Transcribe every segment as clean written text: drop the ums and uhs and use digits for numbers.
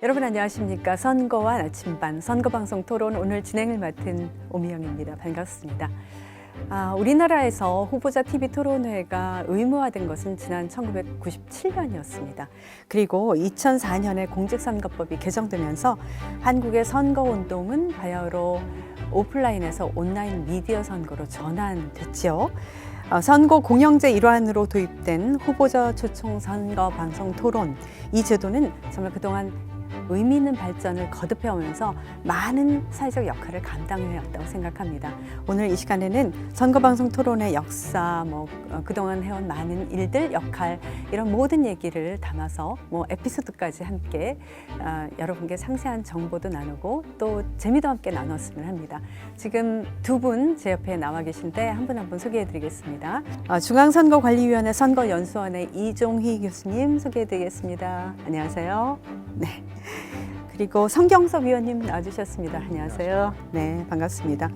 여러분 안녕하십니까? 선거와 나침반 선거방송 토론 오늘 진행을 맡은 오미영입니다. 반갑습니다. 우리나라에서 후보자 TV 토론회가 의무화된 것은 지난 1997년이었습니다. 그리고 2004년에 공직선거법이 개정되면서 한국의 선거운동은 바야흐로 오프라인에서 온라인 미디어 선거로 전환됐죠. 선거 공영제 일환으로 도입된 후보자 초청 선거 방송 토론, 이 제도는 정말 그동안 의미 있는 발전을 거듭해오면서 많은 사회적 역할을 감당해왔다고 생각합니다. 오늘 이 시간에는 선거방송 토론의 역사, 그동안 해온 많은 일들, 역할, 이런 모든 얘기를 담아서 에피소드까지 함께 여러분께 상세한 정보도 나누고 또 재미도 함께 나눴으면 합니다. 지금 두 분 제 옆에 나와 계신데 한 분 한 분 소개해드리겠습니다. 중앙선거관리위원회 선거연수원의 이종희 교수님 소개해드리겠습니다. 안녕하세요. 네. 그리고 성경섭 위원님 나와주셨습니다. 안녕하세요. 네, 반갑습니다.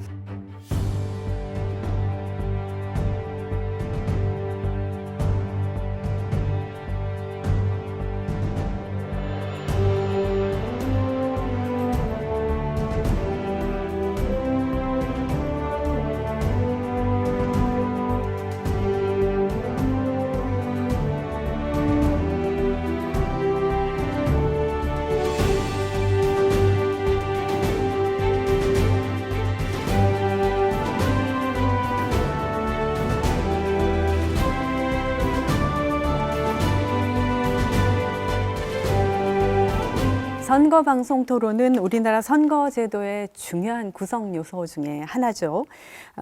선거방송 토론은 우리나라 선거제도의 중요한 구성 요소 중에 하나죠.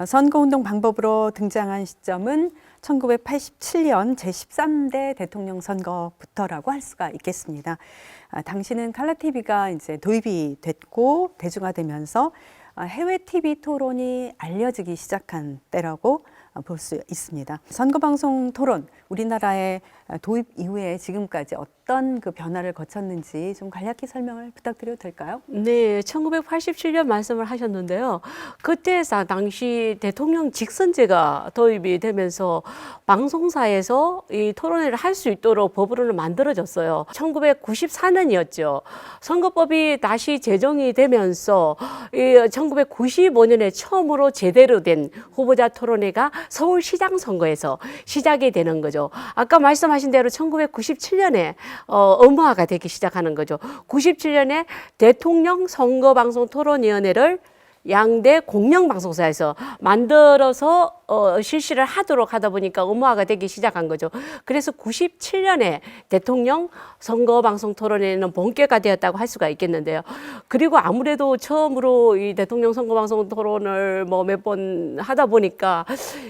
선거운동 방법으로 등장한 시점은 1987년 제13대 대통령 선거부터라고 할 수가 있겠습니다. 당시는 칼라 TV가 이제 도입이 됐고 대중화되면서 해외 TV 토론이 알려지기 시작한 때라고 볼 수 있습니다. 선거방송 토론, 우리나라의 도입 이후에 지금까지 어떤 그 변화를 거쳤는지 좀 간략히 설명을 부탁드려도 될까요? 네, 1987년 말씀을 하셨는데요. 그때 당시 대통령 직선제가 도입이 되면서 방송사에서 이 토론회를 할 수 있도록 법으로는 만들어졌어요. 1994년이었죠. 선거법이 다시 제정이 되면서 1995년에 처음으로 제대로 된 후보자 토론회가 서울시장 선거에서 시작이 되는 거죠. 아까 말씀하신 대로 1997년에 의무화가 되기 시작하는 거죠. 97년에 대통령 선거방송 토론위원회를 양대 공영방송사에서 만들어서 실시를 하도록 하다 보니까 의무화가 되기 시작한 거죠. 그래서 97년에 대통령 선거방송 토론회는 본격화 되었다고 할 수가 있겠는데요. 그리고 아무래도 처음으로 이 대통령 선거방송 토론을 몇 번 하다 보니까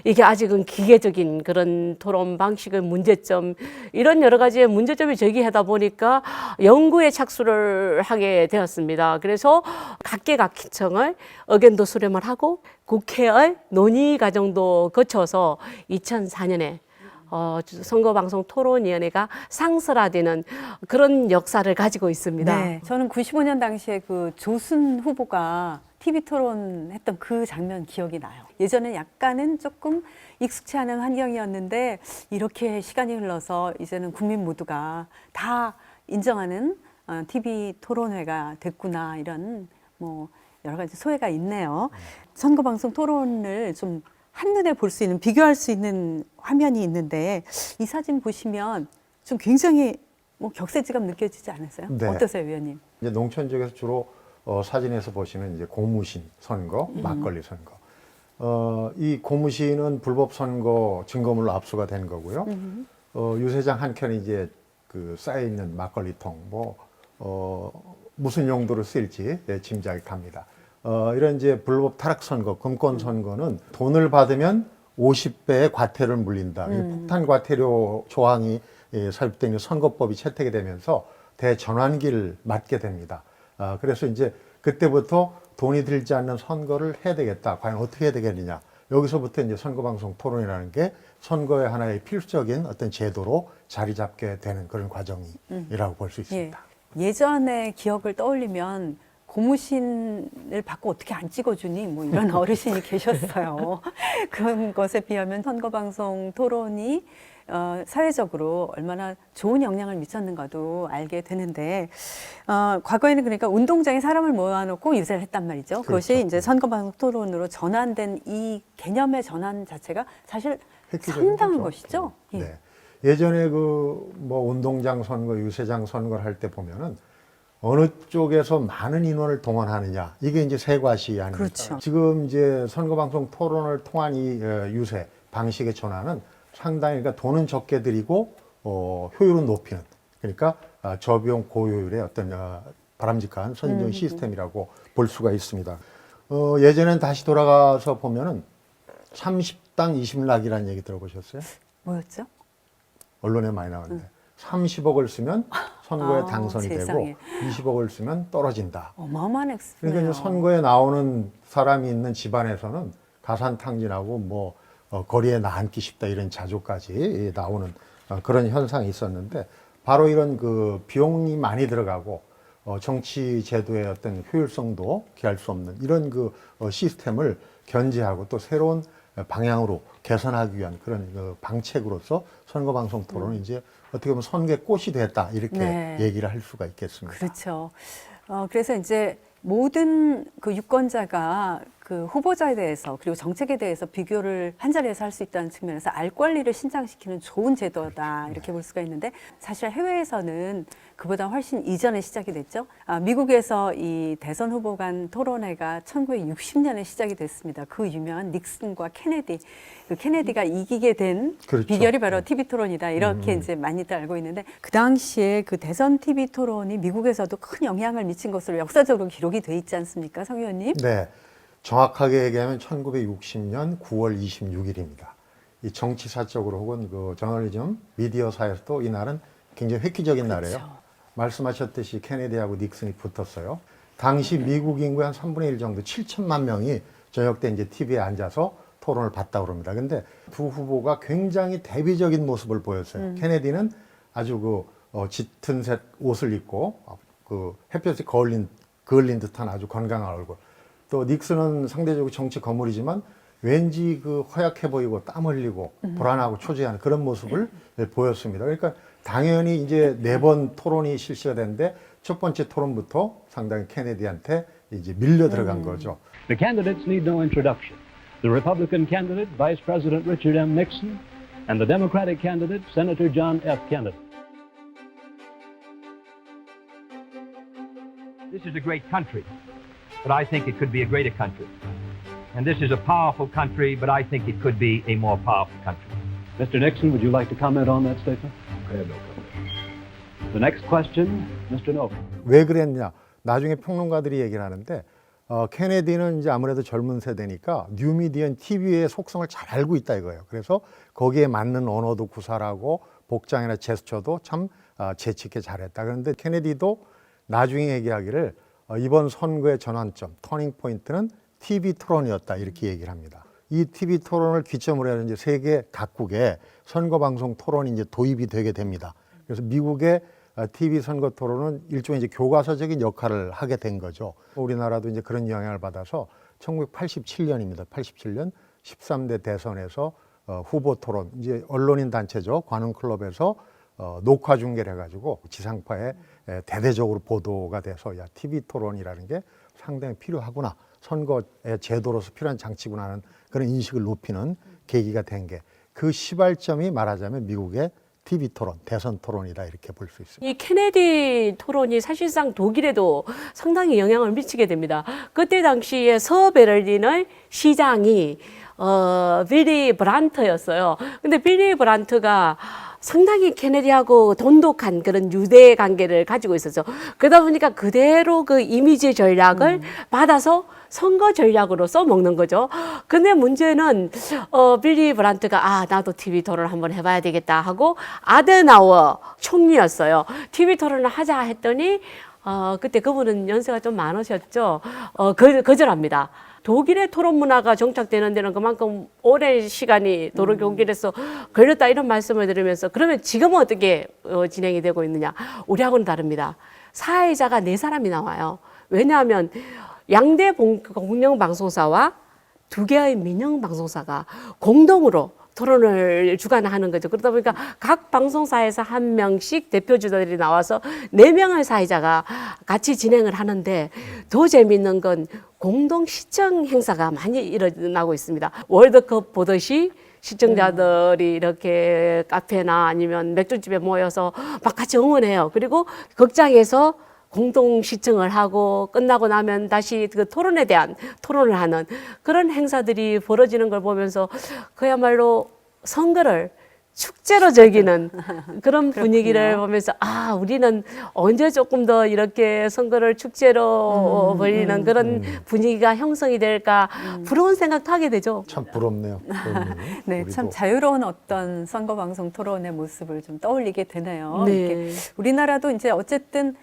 이게 아직은 기계적인 그런 토론 방식의 문제점, 이런 여러 가지의 문제점이 제기하다 보니까 연구에 착수를 하게 되었습니다. 그래서 각계각층을 의견도 수렴을 하고 국회의 논의 과정도 거쳐서 2004년에 선거방송 토론위원회가 상설화되는 그런 역사를 가지고 있습니다. 네, 저는 95년 당시에 그 조순 후보가 TV 토론했던 그 장면 기억이 나요. 예전에 약간은 조금 익숙치 않은 환경이었는데 이렇게 시간이 흘러서 이제는 국민 모두가 다 인정하는 TV 토론회가 됐구나, 이런 여러 가지 소회가 있네요. 선거방송 토론을 좀 한눈에 볼 수 있는, 비교할 수 있는 화면이 있는데 이 사진 보시면 좀 굉장히 격세지감 느껴지지 않으세요? 네. 어떠세요, 위원님? 이제 농촌 지역에서 주로 사진에서 보시면 이제 고무신 선거, 막걸리 선거. 이 고무신은 불법 선거 증거물로 압수가 된 거고요. 유세장 한 켠에 이제 그 쌓여 있는 막걸리통, 무슨 용도로 쓰일지 짐작이 갑니다. 이런 이제 불법 타락 선거, 금권 선거는 돈을 받으면 50배의 과태료를 물린다. 이 폭탄 과태료 조항이 삽입된 선거법이 채택이 되면서 대전환기를 맞게 됩니다. 그래서 이제 그때부터 돈이 들지 않는 선거를 해야 되겠다. 과연 어떻게 해야 되겠느냐. 여기서부터 이제 선거방송 토론이라는 게 선거의 하나의 필수적인 어떤 제도로 자리 잡게 되는 그런 과정이라고 볼 수 있습니다. 예. 예전의 기억을 떠올리면 고무신을 받고 어떻게 안 찍어주니? 이런 어르신이 계셨어요. 그런 것에 비하면 선거방송 토론이 사회적으로 얼마나 좋은 영향을 미쳤는가도 알게 되는데 과거에는 그러니까 운동장에 사람을 모아놓고 유세를 했단 말이죠. 그것이 그렇죠. 이제 선거방송 토론으로 전환된 이 개념의 전환 자체가 사실 획기적인 상당한 거죠. 것이죠. 예. 네. 예전에 그 뭐 운동장 선거, 유세장 선거를 할 때 보면은 어느 쪽에서 많은 인원을 동원하느냐 이게 이제 세과시 아닙니까? 그렇죠. 지금 이제 선거방송 토론을 통한 이 유세 방식의 전환은 상당히 그러니까 돈은 적게 들이고 효율은 높이는 그러니까 저비용 고효율의 어떤 바람직한 선전 시스템이라고 볼 수가 있습니다. 예전엔 다시 돌아가서 보면은 30당 20락이라는 얘기 들어보셨어요? 뭐였죠? 언론에 많이 나오는데 30억을 쓰면 선거에 당선이 세상에. 되고 20억을 쓰면 떨어진다. 어마어마한 액수네요. 그러니까 이제 선거에 나오는 사람이 있는 집안에서는 가산탕진하고 뭐 거리에 나앉기 쉽다 이런 자조까지 나오는 그런 현상이 있었는데 바로 이런 그 비용이 많이 들어가고 정치 제도의 어떤 효율성도 기할 수 없는 이런 그 시스템을 견제하고 또 새로운 방향으로 개선하기 위한 그런 그 방책으로서 선거방송 토론은 이제 어떻게 보면 선거의 꽃이 됐다 이렇게 네. 얘기를 할 수가 있겠습니다. 그렇죠. 그래서 이제 모든 그 유권자가 그 후보자에 대해서 그리고 정책에 대해서 비교를 한 자리에서 할 수 있다는 측면에서 알 권리를 신장시키는 좋은 제도다 이렇게 볼 수가 있는데 사실 해외에서는 그보다 훨씬 이전에 시작이 됐죠. 미국에서 이 대선 후보 간 토론회가 1960년에 시작이 됐습니다. 그 유명한 닉슨과 케네디, 그 케네디가 이기게 된 그렇죠. 비결이 바로 TV 토론이다 이렇게 이제 많이들 알고 있는데 그 당시에 그 대선 TV 토론이 미국에서도 큰 영향을 미친 것으로 역사적으로 기록이 돼 있지 않습니까, 성 의원님? 네. 정확하게 얘기하면 1960년 9월 26일입니다. 이 정치사적으로 혹은 그 저널리즘, 미디어사에서도 이날은 굉장히 획기적인 날이에요. 말씀하셨듯이 케네디하고 닉슨이 붙었어요. 당시 미국 인구의 한 3분의 1 정도, 7천만 명이 저녁 때 이제 TV에 앉아서 토론을 봤다고 합니다. 근데 두 후보가 굉장히 대비적인 모습을 보였어요. 케네디는 아주 그 짙은 색 옷을 입고 그 햇볕이 그을린 듯한 아주 건강한 얼굴. 또 닉슨은 상대적으로 정치 거물이지만 왠지 그 허약해 보이고 땀 흘리고 불안하고 초조한 그런 모습을 보였습니다. 그러니까 당연히 이제 4번 토론이 실시가 됐는데 첫 번째 토론부터 상당히 케네디한테 이제 밀려 들어간 거죠. The candidates need no introduction. The Republican candidate, Vice President Richard M. Nixon, and the Democratic candidate, Senator John F. Kennedy. This is a great country, but I think it could be a greater country. And this is a powerful country, but I think it could be a more powerful country. Mr. Nixon, would you like to comment on that statement? I have no comment. The next question, Mr. Novak. 왜 그랬냐? 나중에 평론가들이 얘기를 하는데 케네디는 이제 아무래도 젊은 세대니까 뉴미디언 TV의 속성을 잘 알고 있다 이거예요. 그래서 거기에 맞는 언어도 구사하고 복장이나 제스처도 참 재치 있게 잘했다. 그런데 케네디도 나중에 얘기하기를 이번 선거의 전환점, 터닝 포인트는 TV 토론이었다 이렇게 얘기를 합니다. 이 TV 토론을 기점으로 해서 이제 세계 각국에 선거 방송 토론이 이제 도입이 되게 됩니다. 그래서 미국의 TV 선거 토론은 일종의 이제 교과서적인 역할을 하게 된 거죠. 우리나라도 이제 그런 영향을 받아서 1987년입니다. 87년 13대 대선에서 후보 토론, 이제 언론인 단체죠. 관훈클럽에서 녹화 중계를 해가지고 지상파에 대대적으로 보도가 돼서 야, TV 토론이라는 게 상당히 필요하구나. 선거의 제도로서 필요한 장치구나 하는 그런 인식을 높이는 계기가 된 게 그 시발점이 말하자면 미국의 TV 토론, 대선 토론이다 이렇게 볼 수 있습니다. 이 케네디 토론이 사실상 독일에도 상당히 영향을 미치게 됩니다. 그때 당시에 서베를린의 시장이 빌리 브란트였어요. 근데 빌리 브란트가 상당히 케네디하고 돈독한 그런 유대 관계를 가지고 있었죠. 그러다 보니까 그대로 그 이미지 전략을 받아서 선거 전략으로 써먹는 거죠. 근데 문제는 빌리 브란트가 나도 TV 토론을 한번 해봐야 되겠다 하고 아데나워 총리였어요. TV 토론을 하자 했더니 그때 그분은 연세가 좀 많으셨죠. 거절합니다. 독일의 토론 문화가 정착되는 데는 그만큼 오랜 시간이 독일에서 걸렸다 이런 말씀을 드리면서 그러면 지금은 어떻게 진행이 되고 있느냐. 우리하고는 다릅니다. 사회자가 4사람이 나와요. 왜냐하면 양대 공영방송사와 2개의 민영방송사가 공동으로 토론을 주관하는 거죠. 그러다 보니까 각 방송사에서 한 명씩 대표주자들이 나와서 4명의 사회자가 같이 진행을 하는데 더 재미있는 건 공동 시청 행사가 많이 일어나고 있습니다. 월드컵 보듯이 시청자들이 이렇게 카페나 아니면 맥주집에 모여서 막 같이 응원해요. 그리고 극장에서 공동 시청을 하고 끝나고 나면 다시 그 토론에 대한 토론을 하는 그런 행사들이 벌어지는 걸 보면서 그야말로 선거를 축제로 즐기는 그런 분위기를 보면서 아, 우리는 언제 조금 더 이렇게 선거를 축제로 벌이는 그런 분위기가 형성이 될까 부러운 생각도 하게 되죠. 참 부럽네요. 네, 우리도. 참 자유로운 어떤 선거 방송 토론의 모습을 좀 떠올리게 되네요. 네. 이렇게 우리나라도 이제 어쨌든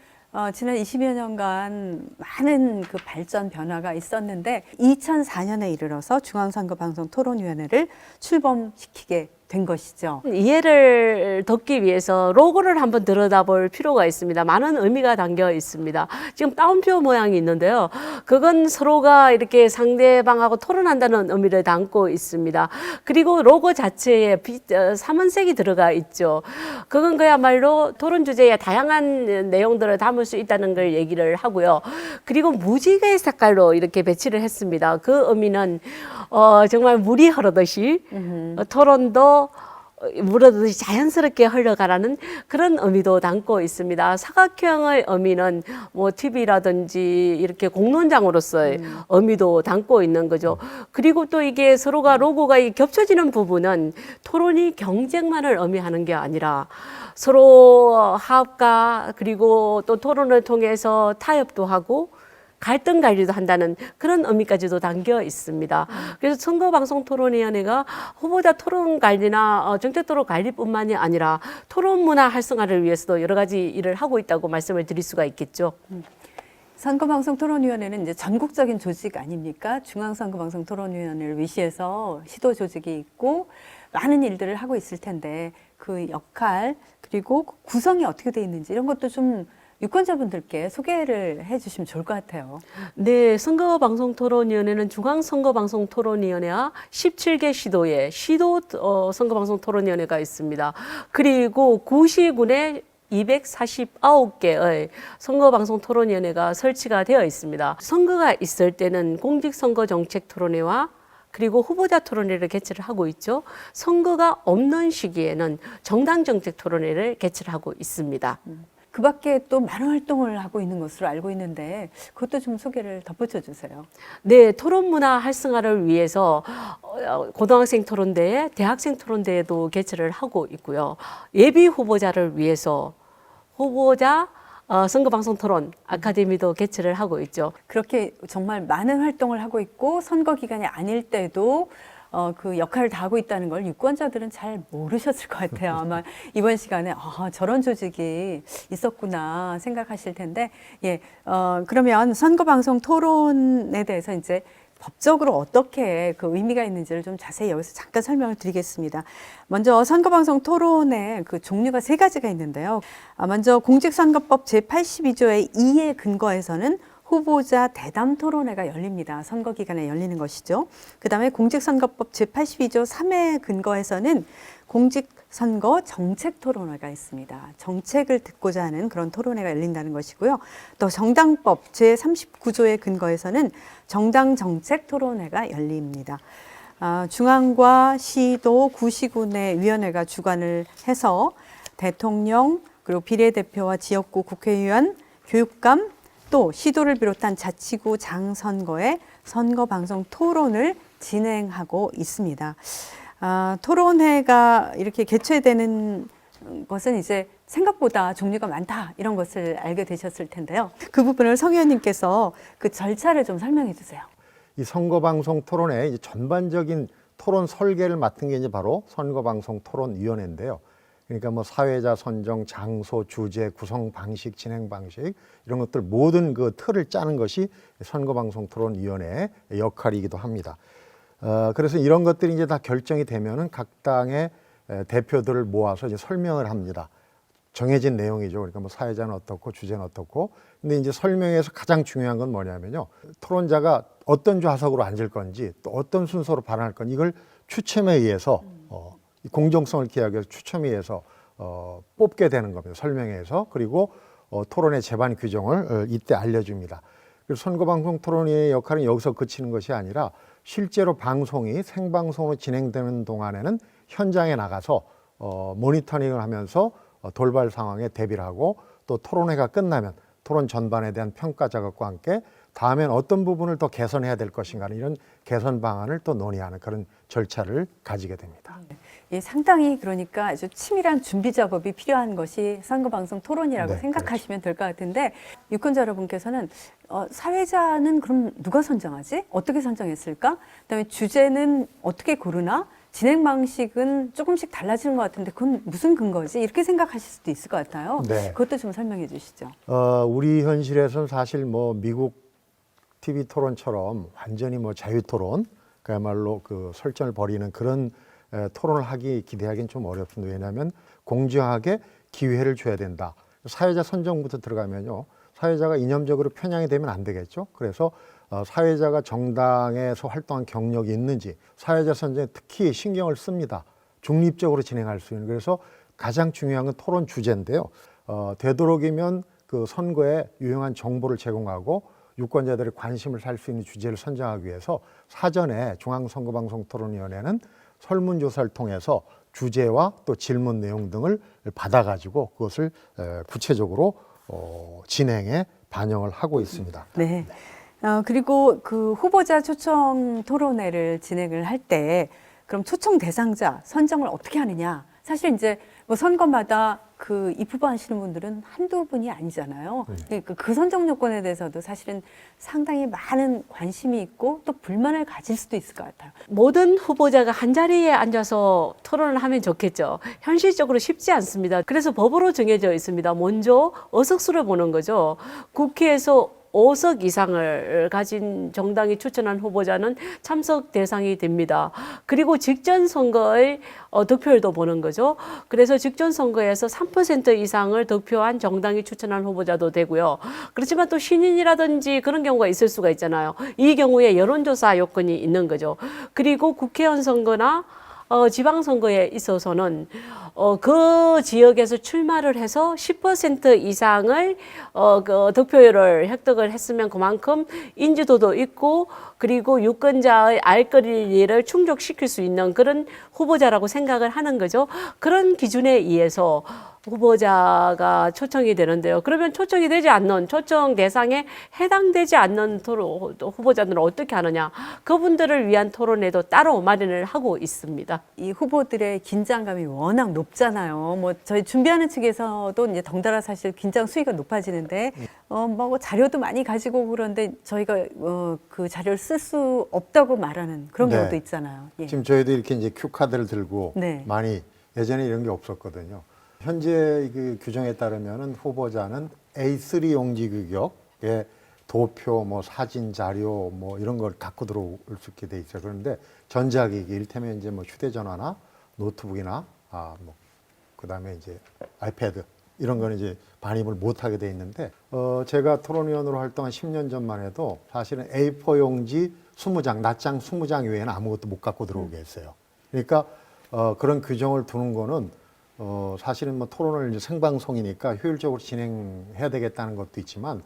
지난 20여 년간 많은 그 발전 변화가 있었는데 2004년에 이르러서 중앙선거방송토론위원회를 출범시키게 된 것이죠. 이해를 돕기 위해서 로고를 한번 들여다볼 필요가 있습니다. 많은 의미가 담겨 있습니다. 지금 따옴표 모양이 있는데요. 그건 서로가 이렇게 상대방하고 토론한다는 의미를 담고 있습니다. 그리고 로고 자체에 삼원색이 들어가 있죠. 그건 그야말로 토론 주제에 다양한 내용들을 담을 수 있다는 걸 얘기를 하고요. 그리고 무지개 색깔로 이렇게 배치를 했습니다. 그 의미는 정말 물이 흐르듯이 토론도 물어듯이 자연스럽게 흘러가라는 그런 의미도 담고 있습니다. 사각형의 의미는 뭐 TV라든지 이렇게 공론장으로서의 의미도 담고 있는 거죠. 그리고 또 이게 서로가 로고가 겹쳐지는 부분은 토론이 경쟁만을 의미하는 게 아니라 서로 화합과 그리고 또 토론을 통해서 타협도 하고 갈등 관리도 한다는 그런 의미까지도 담겨 있습니다. 그래서 선거방송토론위원회가 후보자 토론 관리나 정책 토론 관리뿐만이 아니라 토론 문화 활성화를 위해서도 여러 가지 일을 하고 있다고 말씀을 드릴 수가 있겠죠. 선거방송토론위원회는 이제 전국적인 조직 아닙니까? 중앙선거방송토론위원회를 위시해서 시도 조직이 있고 많은 일들을 하고 있을 텐데 그 역할 그리고 구성이 어떻게 돼 있는지 이런 것도 좀 유권자분들께 소개를 해주시면 좋을 것 같아요. 네, 선거방송토론위원회는 중앙선거방송토론위원회와 17개 시도에 시도 선거방송토론위원회가 있습니다. 그리고 구시군에 249개의 선거방송토론위원회가 설치가 되어 있습니다. 선거가 있을 때는 공직선거정책토론회와 그리고 후보자 토론회를 개최를 하고 있죠. 선거가 없는 시기에는 정당정책토론회를 개최를 하고 있습니다. 그 밖에 또 많은 활동을 하고 있는 것으로 알고 있는데 그것도 좀 소개를 덧붙여 주세요. 네, 토론 문화 활성화를 위해서 고등학생 토론대회, 대학생 토론대회도 개최를 하고 있고요. 예비 후보자를 위해서 후보자 선거방송 토론 아카데미도 개최를 하고 있죠. 그렇게 정말 많은 활동을 하고 있고 선거 기간이 아닐 때도 그 역할을 다하고 있다는 걸 유권자들은 잘 모르셨을 것 같아요. 아마 이번 시간에 저런 조직이 있었구나 생각하실 텐데, 예, 그러면 선거방송 토론에 대해서 이제 법적으로 어떻게 그 의미가 있는지를 좀 자세히 여기서 잠깐 설명을 드리겠습니다. 먼저 선거방송 토론의 그 종류가 3가지가 있는데요. 먼저 공직선거법 제82조의 2에 근거해서는 후보자 대담 토론회가 열립니다. 선거 기간에 열리는 것이죠. 그다음에 공직선거법 제82조 3에 근거해서는 공직선거 정책 토론회가 있습니다. 정책을 듣고자 하는 그런 토론회가 열린다는 것이고요. 또 정당법 제39조에 근거해서는 정당 정책 토론회가 열립니다. 중앙과 시도, 구시군의 위원회가 주관을 해서 대통령, 그리고 비례대표와 지역구 국회의원, 교육감, 또 시도를 비롯한 자치구 장선거에 선거방송 토론을 진행하고 있습니다. 토론회가 이렇게 개최되는 것은 이제 생각보다 종류가 많다 이런 것을 알게 되셨을 텐데요. 그 부분을 성 의원님께서 그 절차를 좀 설명해 주세요. 이 선거방송 토론의 이제 전반적인 토론 설계를 맡은 게 이제 바로 선거방송토론위원회인데요. 그러니까 뭐 사회자 선정, 장소, 주제, 구성 방식, 진행 방식 이런 것들 모든 그 틀을 짜는 것이 선거방송토론위원회의 역할이기도 합니다. 그래서 이런 것들이 이제 다 결정이 되면은 각 당의 대표들을 모아서 이제 설명을 합니다. 정해진 내용이죠. 그러니까 뭐 사회자는 어떻고 주제는 어떻고. 근데 이제 설명에서 가장 중요한 건 뭐냐면요. 토론자가 어떤 좌석으로 앉을 건지 또 어떤 순서로 발언할 건지 이걸 추첨에 의해서 이 공정성을 기하기 위해서 추첨위에서 뽑게 되는 겁니다. 설명회에서. 그리고 토론의 제반 규정을 이때 알려줍니다. 그래서 선거방송 토론회의 역할은 여기서 그치는 것이 아니라 실제로 방송이 생방송으로 진행되는 동안에는 현장에 나가서 모니터링을 하면서 돌발 상황에 대비를 하고 또 토론회가 끝나면 토론 전반에 대한 평가 작업과 함께 다음엔 어떤 부분을 더 개선해야 될 것인가 하는 이런 개선 방안을 또 논의하는 그런 절차를 가지게 됩니다. 예, 상당히 그러니까 아주 치밀한 준비 작업이 필요한 것이 선거방송 토론이라고 네, 생각하시면 될 것 같은데 유권자 여러분께서는 사회자는 그럼 누가 선정하지? 어떻게 선정했을까? 그다음에 주제는 어떻게 고르나? 진행 방식은 조금씩 달라지는 것 같은데 그건 무슨 근거지? 이렇게 생각하실 수도 있을 것 같아요. 네. 그것도 좀 설명해 주시죠. 우리 현실에서는 사실 뭐 미국 TV 토론처럼 완전히 뭐 자유 토론, 그야말로 그 설전을 벌이는 그런 토론을 기대하기는 좀 어렵습니다. 왜냐하면 공정하게 기회를 줘야 된다. 사회자 선정부터 들어가면요, 사회자가 이념적으로 편향이 되면 안 되겠죠. 그래서 사회자가 정당에서 활동한 경력이 있는지 사회자 선정에 특히 신경을 씁니다. 중립적으로 진행할 수 있는. 그래서 가장 중요한 건 토론 주제인데요. 되도록이면 그 선거에 유용한 정보를 제공하고 유권자들의 관심을 살 수 있는 주제를 선정하기 위해서 사전에 중앙선거방송토론위원회는 설문조사를 통해서 주제와 또 질문 내용 등을 받아가지고 그것을 구체적으로 진행에 반영을 하고 있습니다. 네. 그리고 그 후보자 초청 토론회를 진행을 할 때 그럼 초청 대상자 선정을 어떻게 하느냐? 사실 이제 뭐 선거마다 그 입후보하시는 분들은 한두 분이 아니잖아요. 그러니까 그 선정 요건에 대해서도 사실은 상당히 많은 관심이 있고 또 불만을 가질 수도 있을 것 같아요. 모든 후보자가 한 자리에 앉아서 토론을 하면 좋겠죠. 현실적으로 쉽지 않습니다. 그래서 법으로 정해져 있습니다. 먼저 의석수를 보는 거죠. 국회에서 5석 이상을 가진 정당이 추천한 후보자는 참석 대상이 됩니다. 그리고 직전 선거의 득표율도 보는 거죠. 그래서 직전 선거에서 3% 이상을 득표한 정당이 추천한 후보자도 되고요. 그렇지만 또 신인이라든지 그런 경우가 있을 수가 있잖아요. 이 경우에 여론조사 요건이 있는 거죠. 그리고 국회의원 선거나 지방선거에 있어서는 그 지역에서 출마를 해서 10% 이상을 그 득표율을 획득을 했으면 그만큼 인지도도 있고 그리고 유권자의 알 권리를 충족시킬 수 있는 그런 후보자라고 생각을 하는 거죠. 그런 기준에 의해서 후보자가 초청이 되는데요. 그러면 초청이 되지 않는 초청 대상에 해당되지 않는 후보자들은 어떻게 하느냐? 그분들을 위한 토론회도 따로 마련을 하고 있습니다. 이 후보들의 긴장감이 워낙 높잖아요. 뭐 저희 준비하는 측에서도 이제 덩달아 사실 긴장 수위가 높아지는데 뭐 자료도 많이 가지고 그런데 저희가 그 자료를 쓸 수 없다고 말하는 그런 네. 경우도 있잖아요. 예. 지금 저희도 이렇게 이제 큐 카드를 들고 네. 많이 예전에 이런 게 없었거든요. 현재 그 규정에 따르면은 후보자는 A3 용지 규격의 도표, 뭐 사진, 자료, 뭐 이런 걸 갖고 들어올 수 있게 돼 있어요. 그런데 전자기기, 이를테면 이제 뭐 휴대전화나 노트북이나 뭐 그다음에 이제 아이패드 이런 거는 이제 반입을 못 하게 돼 있는데 제가 토론위원으로 활동한 10년 전만 해도 사실은 A4 용지 20장, 낱장 20장 외에는 아무것도 못 갖고 들어오게 했어요. 그러니까 그런 규정을 두는 거는 사실은 뭐 토론을 이제 생방송이니까 효율적으로 진행해야 되겠다는 것도 있지만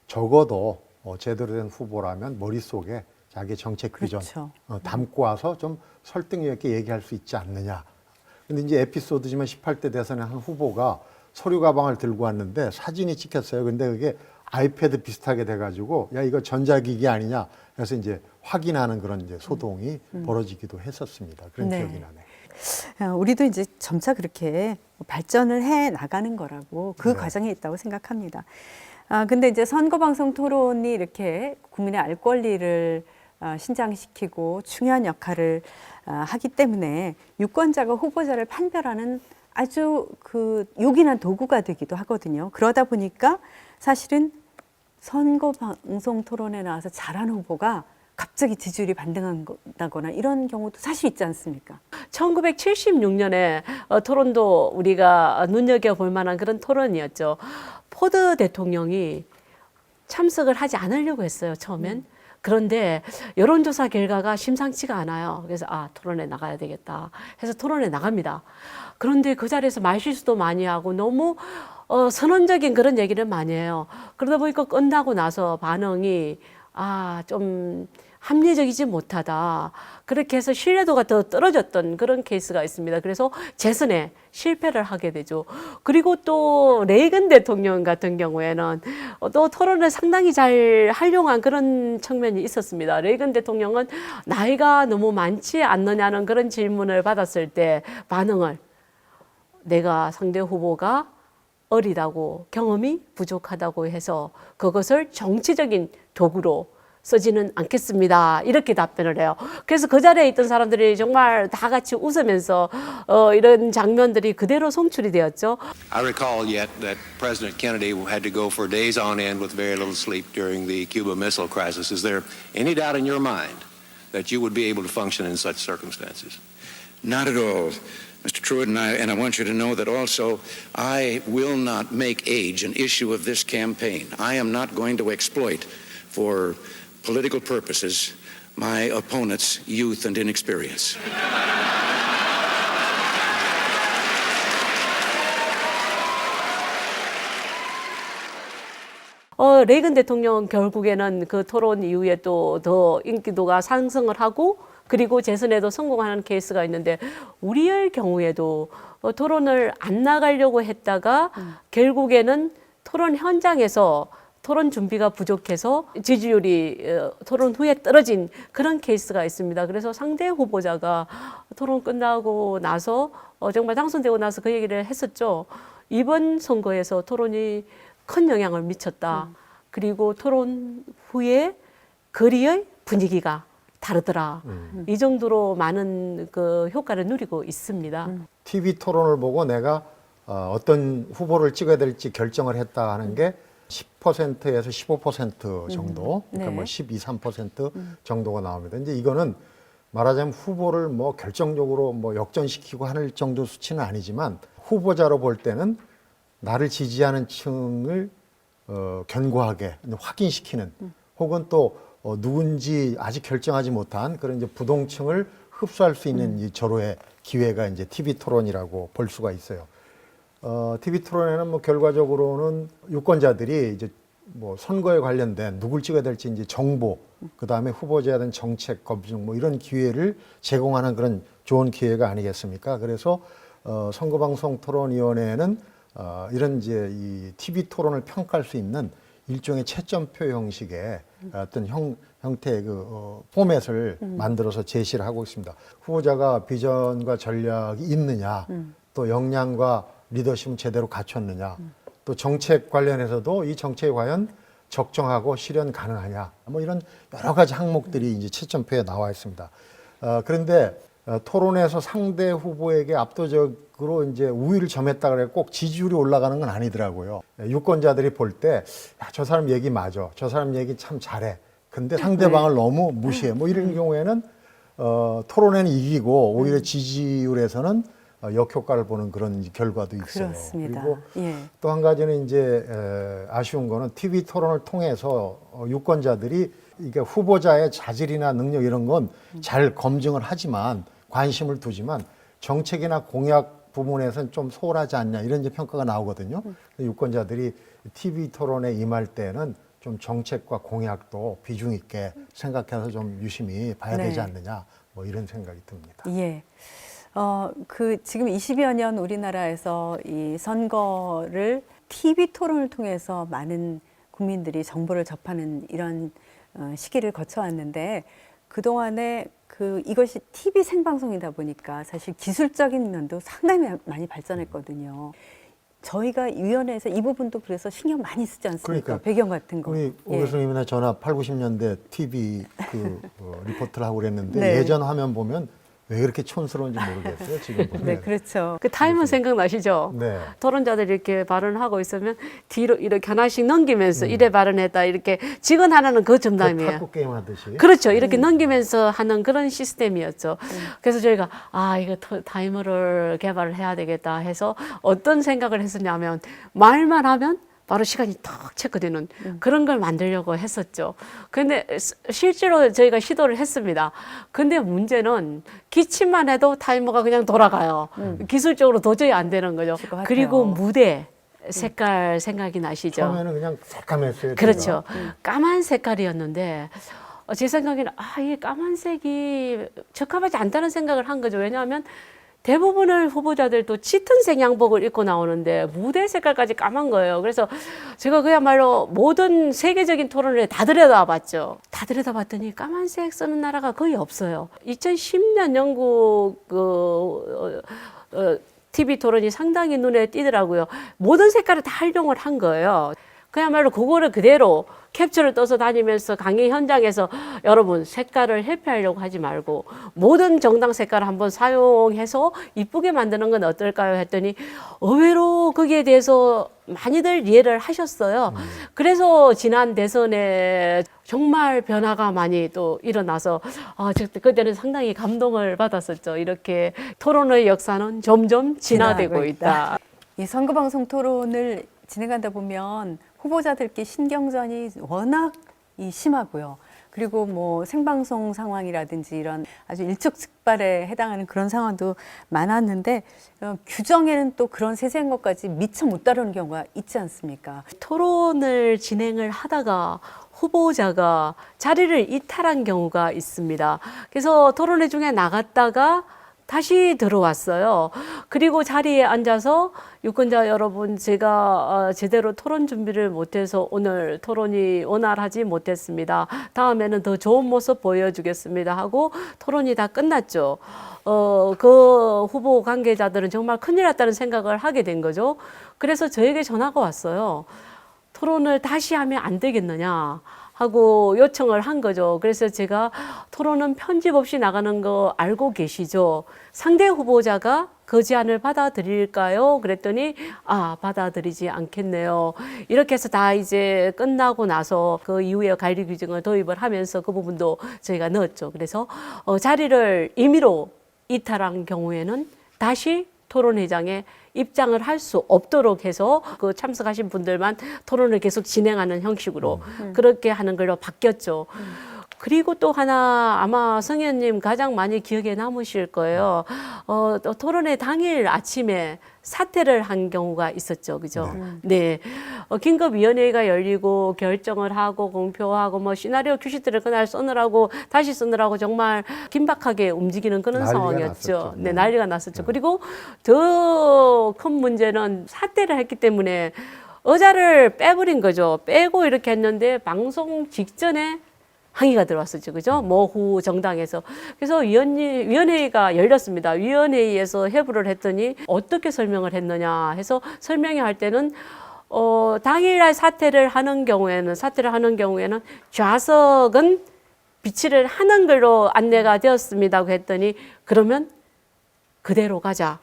적어도 제대로 된 후보라면 머릿속에 자기 정책 비전 그렇죠. 담고 와서 좀 설득력 있게 얘기할 수 있지 않느냐. 근데 이제 에피소드지만 18대 대선에 한 후보가 서류 가방을 들고 왔는데 사진이 찍혔어요. 근데 그게 아이패드 비슷하게 돼가지고 야 이거 전자기기 아니냐. 그래서 이제 확인하는 그런 이제 소동이 벌어지기도 했었습니다. 그런 네. 기억이 나네. 우리도 이제 점차 그렇게 발전을 해 나가는 거라고 그 네. 과정에 있다고 생각합니다. 근데 이제 선거방송 토론이 이렇게 국민의 알 권리를 신장시키고 중요한 역할을 하기 때문에 유권자가 후보자를 판별하는 아주 그 요긴한 도구가 되기도 하거든요. 그러다 보니까 사실은 선거방송 토론에 나와서 잘한 후보가 갑자기 지지율이 반등한다거나 이런 경우도 사실 있지 않습니까? 1976년에 토론도 우리가 눈여겨볼 만한 그런 토론이었죠. 포드 대통령이 참석을 하지 않으려고 했어요, 처음엔. 그런데 여론조사 결과가 심상치가 않아요. 그래서 토론회 나가야 되겠다 해서 토론회 나갑니다. 그런데 그 자리에서 말실수도 많이 하고 너무 선언적인 그런 얘기를 많이 해요. 그러다 보니까 끝나고 나서 반응이 좀 합리적이지 못하다. 그렇게 해서 신뢰도가 더 떨어졌던 그런 케이스가 있습니다. 그래서 재선에 실패를 하게 되죠. 그리고 또 레이건 대통령 같은 경우에는 또 토론을 상당히 잘 활용한 그런 측면이 있었습니다. 레이건 대통령은 나이가 너무 많지 않느냐는 그런 질문을 받았을 때 반응을 내가 상대 후보가 어리다고 경험이 부족하다고 해서 그것을 정치적인 도구로 쓰지는 않겠습니다. 이렇게 답변을 해요. 그래서 그 자리에 있던 사람들이 정말 다 같이 웃으면서 이런 장면들이 그대로 송출이 되었죠. I recall yet that President Kennedy had to go for days on end with very little sleep during the Cuba Missile Crisis. Is there any doubt in your mind that you would be able to function in such circumstances? Not at all, Mr. Truitt, and I want you to know that also I will not make age an issue of this campaign. I am not going to exploit for political purposes my opponent's youth and inexperience. 레이건 대통령 결국에는 그 토론 이후에 또 더 인기도가 상승을 하고 그리고 재선에도 성공하는 케이스가 있는데 우리의 경우에도 토론을 안 나가려고 했다가 결국에는 토론 현장에서 토론 준비가 부족해서 지지율이 토론 후에 떨어진 그런 케이스가 있습니다. 그래서 상대 후보자가 토론 끝나고 나서 정말 당선되고 나서 그 얘기를 했었죠. 이번 선거에서 토론이 큰 영향을 미쳤다. 그리고 토론 후에 거리의 분위기가 다르더라. 이 정도로 많은 그 효과를 누리고 있습니다. TV 토론을 보고 내가 어떤 후보를 찍어야 될지 결정을 했다 하는 게 10%에서 15% 정도, 그러니까 뭐 12, 3% 정도가 나옵니다. 이제 이거는 말하자면 후보를 뭐 결정적으로 뭐 역전시키고 할 정도 수치는 아니지만 후보자로 볼 때는 나를 지지하는 층을 견고하게 확인시키는 혹은 또 누군지 아직 결정하지 못한 그런 이제 부동층을 흡수할 수 있는 이 절호의 기회가 이제 TV 토론이라고 볼 수가 있어요. TV 토론에는 뭐 결과적으로는 유권자들이 이제 뭐 선거에 관련된 누굴 찍어야 될지 이제 정보, 그 다음에 후보자에 대한 정책 검증 뭐 이런 기회를 제공하는 그런 좋은 기회가 아니겠습니까? 그래서 선거방송 토론위원회는 이런 이제 이 TV 토론을 평가할 수 있는 일종의 채점표 형식의 어떤 형태의 그 포맷을 만들어서 제시를 하고 있습니다. 후보자가 비전과 전략이 있느냐, 또 역량과 리더십은 제대로 갖췄느냐, 또 정책 관련해서도 이 정책이 과연 적정하고 실현 가능하냐, 뭐 이런 여러 가지 항목들이 이제 채점표에 나와 있습니다. 그런데 토론에서 상대 후보에게 압도적으로 이제 우위를 점했다 그래 꼭 지지율이 올라가는 건 아니더라고요. 유권자들이 볼 때 저 사람 얘기 맞아, 저 사람 얘기 참 잘해. 근데 상대방을 너무 무시해. 뭐 이런 경우에는 토론에는 이기고 오히려 지지율에서는 역효과를 보는 그런 결과도 있어요. 그렇습니다. 그리고 예. 또 한 가지는 이제 아쉬운 거는 TV 토론을 통해서 유권자들이 이게 후보자의 자질이나 능력 이런 건 잘 검증을 하지만 관심을 두지만 정책이나 공약 부분에서는 좀 소홀하지 않냐 이런 이제 평가가 나오거든요. 유권자들이 TV 토론에 임할 때는 좀 정책과 공약도 비중 있게 생각해서 좀 유심히 봐야 되지 않느냐 뭐 이런 생각이 듭니다. 예. 지금 20여 년 우리나라에서 이 선거를 TV 토론을 통해서 많은 국민들이 정보를 접하는 이런 시기를 거쳐왔는데 그동안에 이것이 TV 생방송이다 보니까 사실 기술적인 면도 상당히 많이 발전했거든요. 저희가 위원회에서 이 부분도 그래서 신경 많이 쓰지 않습니까? 그러니까 배경 같은 거. 우리 오 교수님이나 저나 8, 90년대 TV 리포트를 하고 그랬는데 네. 예전 화면 보면 왜 그렇게 촌스러운지 모르겠어요. 지금 보면. 네, 그렇죠. 그 타임은 생각나시죠? 네. 토론자들이 이렇게 발언하고 있으면 뒤로 이렇게 하나씩 넘기면서 이래 발언했다 이렇게 직원 하나는 그 전담이에요. 탁구 게임 하듯이. 그렇죠. 이렇게 넘기면서 하는 그런 시스템이었죠. 그래서 저희가 이거 타이머를 개발을 해야 되겠다 해서 어떤 생각을 했었냐면 말만 하면 바로 시간이 탁 체크되는 그런 걸 만들려고 했었죠. 근데 실제로 저희가 시도를 했습니다. 근데 문제는 기침만 해도 타이머가 그냥 돌아가요. 기술적으로 도저히 안 되는 거죠. 것 같아요. 그리고 무대 색깔 생각이 나시죠? 처음에는 그냥 새까맸어요. 그렇죠. 까만 색깔이었는데 제 생각에는 이 까만색이 적합하지 않다는 생각을 한 거죠. 왜냐하면 대부분의 후보자들도 짙은색 양복을 입고 나오는데 무대 색깔까지 까만 거예요. 그래서 제가 그야말로 모든 세계적인 토론을 다 들여다봤죠. 다 들여다봤더니 까만색 쓰는 나라가 거의 없어요. 2010년 영국 TV 토론이 상당히 눈에 띄더라고요. 모든 색깔을 다 활용을 한 거예요. 그야말로 그거를 그대로 캡처를 떠서 다니면서 강의 현장에서 여러분 색깔을 회피하려고 하지 말고 모든 정당 색깔을 한번 사용해서 이쁘게 만드는 건 어떨까요? 했더니 의외로 거기에 대해서 많이들 이해를 하셨어요. 그래서 지난 대선에 정말 변화가 많이 또 일어나서 그때는 상당히 감동을 받았었죠. 이렇게 토론의 역사는 점점 진화되고 있다. 이 선거방송 토론을 진행하다 보면 후보자들끼리 신경전이 워낙 심하고요. 그리고 뭐 생방송 상황이라든지 이런 아주 일촉즉발에 해당하는 그런 상황도 많았는데 규정에는 또 그런 세세한 것까지 미처 못 다루는 경우가 있지 않습니까? 토론을 진행을 하다가 후보자가 자리를 이탈한 경우가 있습니다. 그래서 토론회 중에 나갔다가 다시 들어왔어요. 그리고 자리에 앉아서 유권자 여러분, 제가 제대로 토론 준비를 못해서 오늘 토론이 원활하지 못했습니다. 다음에는 더 좋은 모습 보여주겠습니다 하고 토론이 다 끝났죠. 그 후보 관계자들은 정말 큰일 났다는 생각을 하게 된 거죠. 그래서 저에게 전화가 왔어요. 토론을 다시 하면 안 되겠느냐 하고 요청을 한 거죠. 그래서 제가 토론은 편집 없이 나가는 거 알고 계시죠? 상대 후보자가 그 제안을 받아들일까요? 그랬더니 받아들이지 않겠네요. 이렇게 해서 다 이제 끝나고 나서 그 이후에 관리 규정을 도입을 하면서 그 부분도 저희가 넣었죠. 그래서 자리를 임의로 이탈한 경우에는 다시 토론회장에 입장을 할 수 없도록 해서 그 참석하신 분들만 토론을 계속 진행하는 형식으로 그렇게 하는 걸로 바뀌었죠. 그리고 또 하나 아마 성 의원님 가장 많이 기억에 남으실 거예요. 토론회 당일 아침에 사퇴를 한 경우가 있었죠. 그죠? 네. 긴급위원회가 열리고 결정을 하고 공표하고 뭐 시나리오 큐시트를 그날 쓰느라고 다시 쓰느라고 정말 긴박하게 움직이는 그런 난리가 상황이었죠. 났었죠. 네, 난리가 났었죠. 그리고 더 큰 문제는 사퇴를 했기 때문에 의자를 빼버린 거죠. 빼고 이렇게 했는데 방송 직전에 항의가 들어왔었죠. 그죠? 모후 정당에서. 그래서 위원회의가 열렸습니다. 위원회의에서 회부를 했더니 어떻게 설명을 했느냐 해서 설명을 할 때는 당일날 사퇴를 하는 경우에는 좌석은 비치를 하는 걸로 안내가 되었습니다고 했더니 그러면 그대로 가자.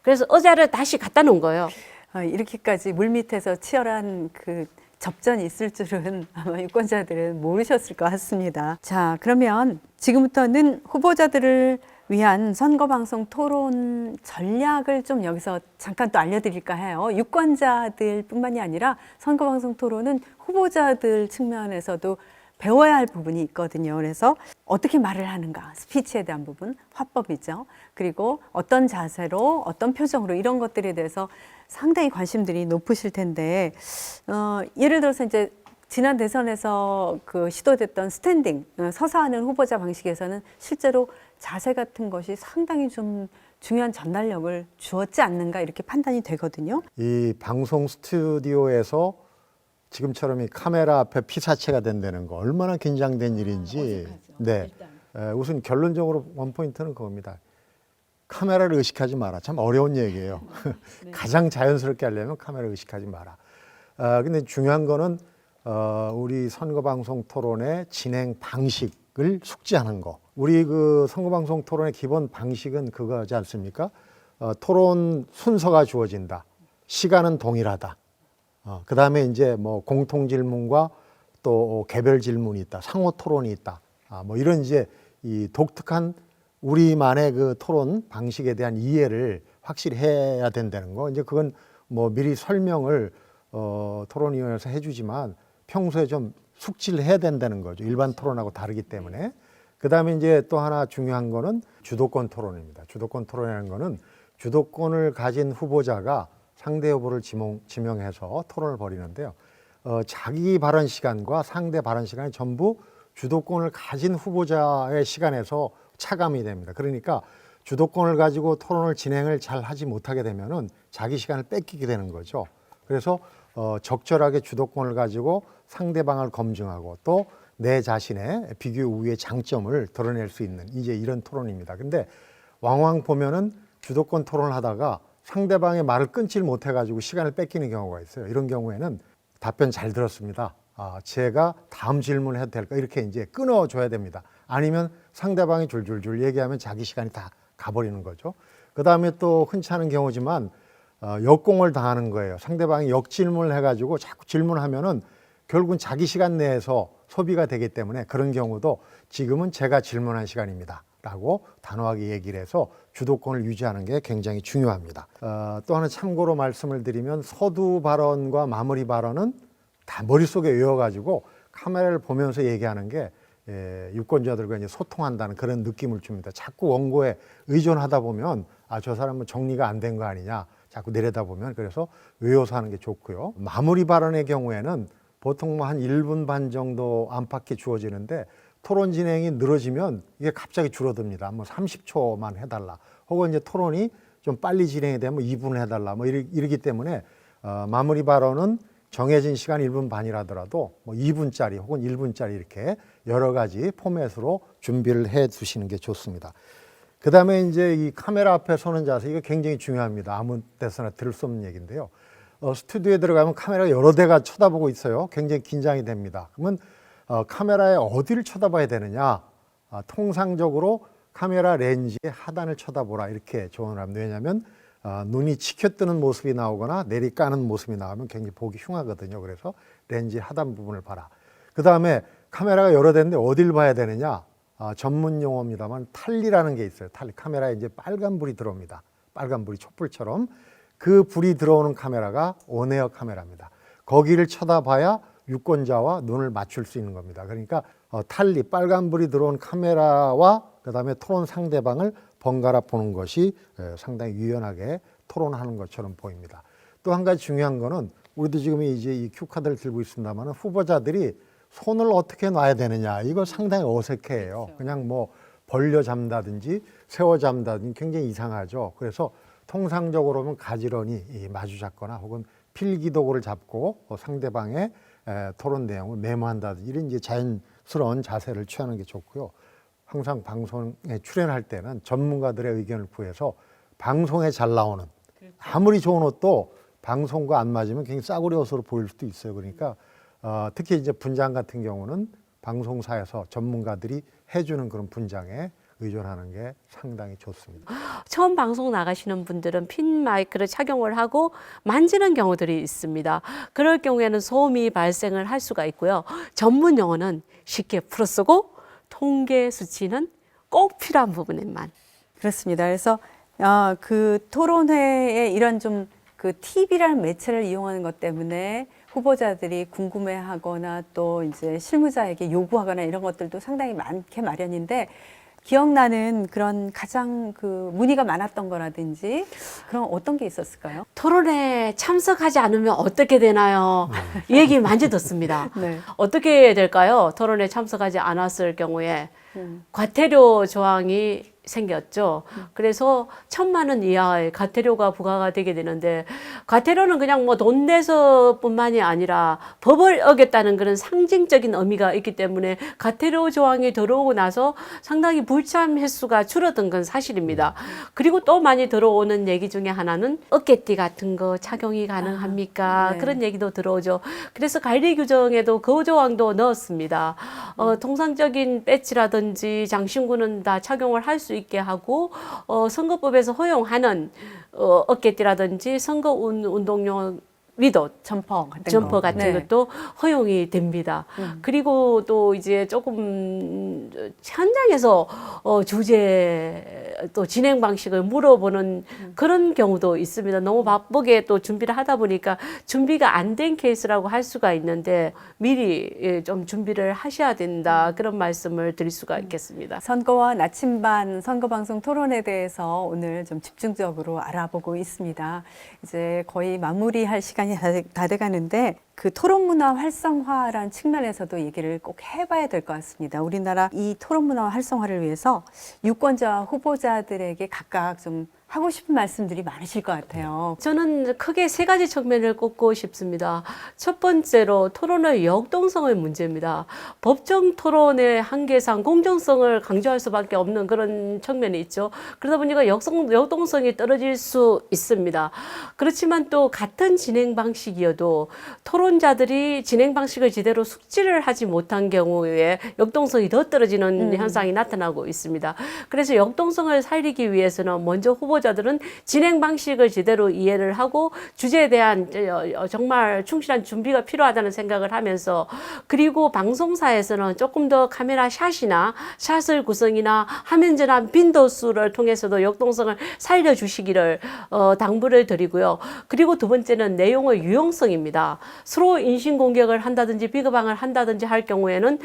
그래서 의자를 다시 갖다 놓은 거예요. 이렇게까지 물밑에서 치열한 그 접전이 있을 줄은 아마 유권자들은 모르셨을 것 같습니다. 자, 그러면 지금부터는 후보자들을 위한 선거방송 토론 전략을 좀 여기서 잠깐 또 알려드릴까 해요. 유권자들뿐만이 아니라 선거방송 토론은 후보자들 측면에서도 배워야 할 부분이 있거든요. 그래서 어떻게 말을 하는가, 스피치에 대한 부분, 화법이죠. 그리고 어떤 자세로, 어떤 표정으로 이런 것들에 대해서 상당히 관심들이 높으실 텐데, 예를 들어서 이제 지난 대선에서 그 시도됐던 스탠딩, 서서 하는 후보자 방식에서는 실제로 자세 같은 것이 상당히 좀 중요한 전달력을 주었지 않는가 이렇게 판단이 되거든요. 이 방송 스튜디오에서 지금처럼 이 카메라 앞에 피사체가 된다는 거 얼마나 긴장된 일인지. 네, 우선 결론적으로 원포인트는 그겁니다. 카메라를 의식하지 마라. 참 어려운 얘기예요. 가장 자연스럽게 하려면 카메라를 의식하지 마라. 근데 중요한 거는 우리 선거방송 토론의 진행 방식을 숙지하는 거. 우리 그 선거방송 토론의 기본 방식은 그거지 않습니까? 토론 순서가 주어진다. 시간은 동일하다. 그 다음에 이제 뭐 공통 질문과 또 개별 질문이 있다. 상호 토론이 있다. 뭐 이런 이제 이 독특한 우리만의 그 토론 방식에 대한 이해를 확실히 해야 된다는 거. 이제 그건 뭐 미리 설명을 토론위원회에서 해주지만 평소에 좀 숙지를 해야 된다는 거죠. 일반 토론하고 다르기 때문에. 그다음에 이제 또 하나 중요한 거는 주도권 토론입니다. 주도권 토론이라는 거는 주도권을 가진 후보자가 상대 후보를 지명해서 토론을 벌이는데요. 자기 발언 시간과 상대 발언 시간이 전부 주도권을 가진 후보자의 시간에서 차감이 됩니다. 그러니까 주도권을 가지고 토론을 진행을 잘 하지 못하게 되면은 자기 시간을 뺏기게 되는 거죠. 그래서 적절하게 주도권을 가지고 상대방을 검증하고 또 내 자신의 비교 우위의 장점을 드러낼 수 있는 이제 이런 토론입니다. 근데 왕왕 보면은 주도권 토론을 하다가 상대방의 말을 끊질 못해가지고 시간을 뺏기는 경우가 있어요. 이런 경우에는 답변 잘 들었습니다. 제가 다음 질문을 해도 될까? 이렇게 이제 끊어줘야 됩니다. 아니면 상대방이 줄줄줄 얘기하면 자기 시간이 다 가버리는 거죠. 그 다음에 또 흔치 않은 경우지만 역공을 당하는 거예요. 상대방이 역질문을 해가지고 자꾸 질문하면은 결국은 자기 시간 내에서 소비가 되기 때문에 그런 경우도 지금은 제가 질문한 시간입니다. 라고 단호하게 얘기를 해서 주도권을 유지하는 게 굉장히 중요합니다. 또 하나 참고로 말씀을 드리면 서두 발언과 마무리 발언은 다 머릿속에 외워가지고 카메라를 보면서 얘기하는 게 유권자들과 이제 소통한다는 그런 느낌을 줍니다. 자꾸 원고에 의존하다 보면 저 사람은 정리가 안 된 거 아니냐 자꾸 내려다보면 그래서 외워서 하는 게 좋고요. 마무리 발언의 경우에는 보통 뭐 한 1분 반 정도 안팎에 주어지는데 토론 진행이 늘어지면 이게 갑자기 줄어듭니다. 뭐 30초만 해달라. 혹은 이제 토론이 좀 빨리 진행이 되면 2분 해달라. 뭐 이러기 때문에 마무리 발언은 정해진 시간 1분 반이라더라도 뭐 2분짜리 혹은 1분짜리 이렇게 여러 가지 포맷으로 준비를 해 두시는 게 좋습니다. 그 다음에 이제 이 카메라 앞에 서는 자세, 이거 굉장히 중요합니다. 아무 데서나 들을 수 없는 얘기인데요. 스튜디오에 들어가면 카메라가 여러 대가 쳐다보고 있어요. 굉장히 긴장이 됩니다. 그러면 카메라에 어디를 쳐다봐야 되느냐? 통상적으로 카메라 렌즈의 하단을 쳐다보라 이렇게 조언을 합니다. 왜냐하면 눈이 치켜뜨는 모습이 나오거나 내리까는 모습이 나오면 굉장히 보기 흉하거든요. 그래서 렌즈 하단 부분을 봐라. 그 다음에 카메라가 여러 대인데 어딜 봐야 되느냐? 전문 용어입니다만 탈리라는 게 있어요. 탈리. 카메라에 이제 빨간 불이 들어옵니다. 빨간 불이 촛불처럼. 그 불이 들어오는 카메라가 온에어 카메라입니다. 거기를 쳐다봐야 유권자와 눈을 맞출 수 있는 겁니다. 그러니까 탈리, 빨간불이 들어온 카메라와 그다음에 토론 상대방을 번갈아 보는 것이 상당히 유연하게 토론하는 것처럼 보입니다. 또 한 가지 중요한 거는 우리도 지금 이제 이 큐카드를 들고 있습니다만 후보자들이 손을 어떻게 놔야 되느냐 이거 상당히 어색해요. 그렇죠. 그냥 뭐 벌려 잡는다든지 세워 잡는다든지 굉장히 이상하죠. 그래서 통상적으로는 가지런히 마주 잡거나 혹은 필기도구를 잡고 상대방의 토론 내용을 메모한다든지 이런 이제 자연스러운 자세를 취하는 게 좋고요. 항상 방송에 출연할 때는 전문가들의 의견을 구해서 방송에 잘 나오는 아무리 좋은 옷도 방송과 안 맞으면 굉장히 싸구려 옷으로 보일 수도 있어요. 그러니까 특히 이제 분장 같은 경우는 방송사에서 전문가들이 해주는 그런 분장에 의존하는 게 상당히 좋습니다. 처음 방송 나가시는 분들은 핀 마이크를 착용을 하고 만지는 경우들이 있습니다. 그럴 경우에는 소음이 발생을 할 수가 있고요. 전문 용어는 쉽게 풀어쓰고 통계 수치는 꼭 필요한 부분에만. 그렇습니다. 그래서 그 토론회에 이런 좀 그 TV라는 매체를 이용하는 것 때문에 후보자들이 궁금해하거나 또 이제 실무자에게 요구하거나 이런 것들도 상당히 많게 마련인데 기억나는 그런 가장 그 문의가 많았던 거라든지 그런 어떤 게 있었을까요? 토론에 참석하지 않으면 어떻게 되나요? 이 얘기 많이 듣습니다. 네. 어떻게 될까요? 토론에 참석하지 않았을 경우에 과태료 조항이 생겼죠. 그래서 1,000만 원 이하의 과태료가 부과가 되게 되는데 과태료는 그냥 뭐 돈 내서뿐만이 아니라 법을 어겼다는 그런 상징적인 의미가 있기 때문에 과태료 조항이 들어오고 나서 상당히 불참 횟수가 줄어든 건 사실입니다. 그리고 또 많이 들어오는 얘기 중에 하나는 어깨띠 같은 거 착용이 가능합니까? 네. 그런 얘기도 들어오죠. 그래서 관리 규정에도 그 조항도 넣었습니다. 통상적인 배지라든지 장신구는 다 착용을 할 수 있게 하고 선거법에서 허용하는 어깨띠라든지 선거 운동용 위도 점퍼 같은 점퍼 거. 같은 네. 것도 허용이 됩니다. 그리고 또 이제 조금 현장에서 주제 또 진행 방식을 물어보는 그런 경우도 있습니다. 너무 바쁘게 또 준비를 하다 보니까 준비가 안 된 케이스라고 할 수가 있는데 미리 좀 준비를 하셔야 된다. 그런 말씀을 드릴 수가 있겠습니다. 선거와 나침반 선거방송 토론에 대해서 오늘 좀 집중적으로 알아보고 있습니다. 이제 거의 마무리할 시간이 다 돼가는데 그 토론 문화 활성화라는 측면에서도 얘기를 꼭 해봐야 될 것 같습니다. 우리나라 이 토론 문화 활성화를 위해서 유권자 후보자들에게 각각 좀 하고 싶은 말씀들이 많으실 것 같아요. 저는 크게 세 가지 측면을 꼽고 싶습니다. 첫 번째로 토론의 역동성의 문제입니다. 법정 토론의 한계상 공정성을 강조할 수밖에 없는 그런 측면이 있죠. 그러다 보니까 역동성이 떨어질 수 있습니다. 그렇지만 또 같은 진행 방식이어도 토론자들이 진행 방식을 제대로 숙지를 하지 못한 경우에 역동성이 더 떨어지는 현상이 나타나고 있습니다. 그래서 역동성을 살리기 위해서는 먼저 후보자들은 진행 방식을 제대로 이해를 하고 주제에 대한 정말 충실한 준비가 필요하다는 생각을 하면서, 그리고 방송사에서는 조금 더 카메라 샷이나 샷을 구성이나 화면 전환 빈도수를 통해서도 역동성을 살려주시기를 당부를 드리고요. 그리고 두 번째는 내용의 유용성입니다. 서로 인신공격을 한다든지 비거방을 한다든지 할 경우에는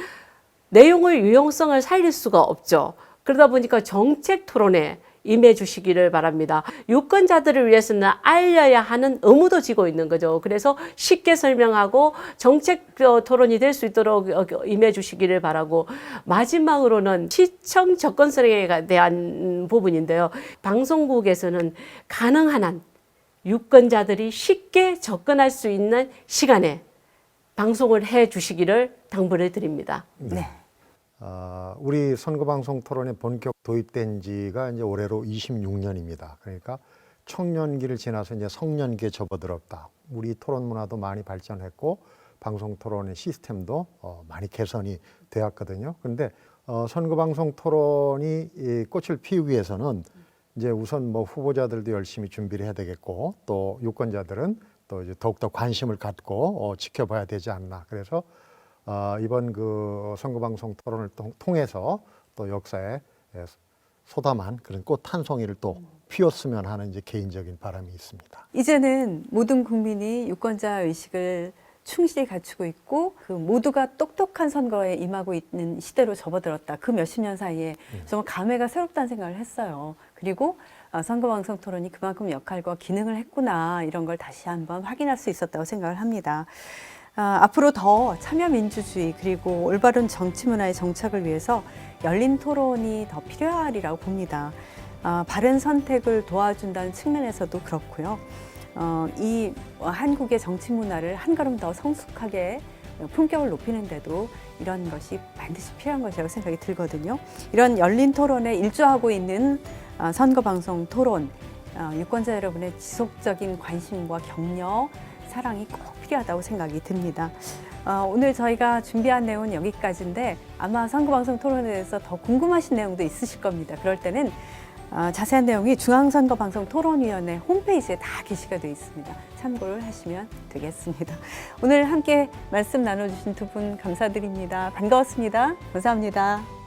내용의 유용성을 살릴 수가 없죠. 그러다 보니까 정책 토론에 임해 주시기를 바랍니다. 유권자들을 위해서는 알려야 하는 의무도 지고 있는 거죠. 그래서 쉽게 설명하고 정책 토론이 될 수 있도록 임해 주시기를 바라고, 마지막으로는 시청 접근성에 대한 부분인데요. 방송국에서는 가능한 한 유권자들이 쉽게 접근할 수 있는 시간에 방송을 해 주시기를 당부를 드립니다. 네. 우리 선거방송 토론에 본격 도입된 지가 이제 올해로 26년입니다. 그러니까 청년기를 지나서 이제 성년기에 접어들었다. 우리 토론 문화도 많이 발전했고 방송 토론의 시스템도 많이 개선이 되었거든요. 그런데 선거방송 토론이 이 꽃을 피우기 위해서는 이제 우선 뭐 후보자들도 열심히 준비를 해야 되겠고, 또 유권자들은 또 이제 더욱더 관심을 갖고 지켜봐야 되지 않나. 그래서 이번 그 선거방송 토론을 통해서 또 역사에 소담한 그런 꽃 한 송이를 또 피웠으면 하는 이제 개인적인 바람이 있습니다. 이제는 모든 국민이 유권자 의식을 충실히 갖추고 있고 그 모두가 똑똑한 선거에 임하고 있는 시대로 접어들었다. 그 몇십 년 사이에 정말 감회가 새롭다는 생각을 했어요. 그리고 선거방송 토론이 그만큼 역할과 기능을 했구나, 이런 걸 다시 한번 확인할 수 있었다고 생각을 합니다. 앞으로 더 참여민주주의 그리고 올바른 정치 문화의 정착을 위해서 열린 토론이 더 필요하리라고 봅니다. 바른 선택을 도와준다는 측면에서도 그렇고요. 이 한국의 정치 문화를 한 걸음 더 성숙하게 품격을 높이는 데도 이런 것이 반드시 필요한 것이라고 생각이 들거든요. 이런 열린 토론에 일조하고 있는 선거방송 토론, 유권자 여러분의 지속적인 관심과 격려, 사랑이 꼭 필요하다고 생각이 듭니다. 오늘 저희가 준비한 내용은 여기까지인데 아마 선거방송 토론에 대해서 더 궁금하신 내용도 있으실 겁니다. 그럴 때는 자세한 내용이 중앙선거방송토론위원회 홈페이지에 다 게시가 되어 있습니다. 참고를 하시면 되겠습니다. 오늘 함께 말씀 나눠주신 두 분 감사드립니다. 반가웠습니다. 감사합니다.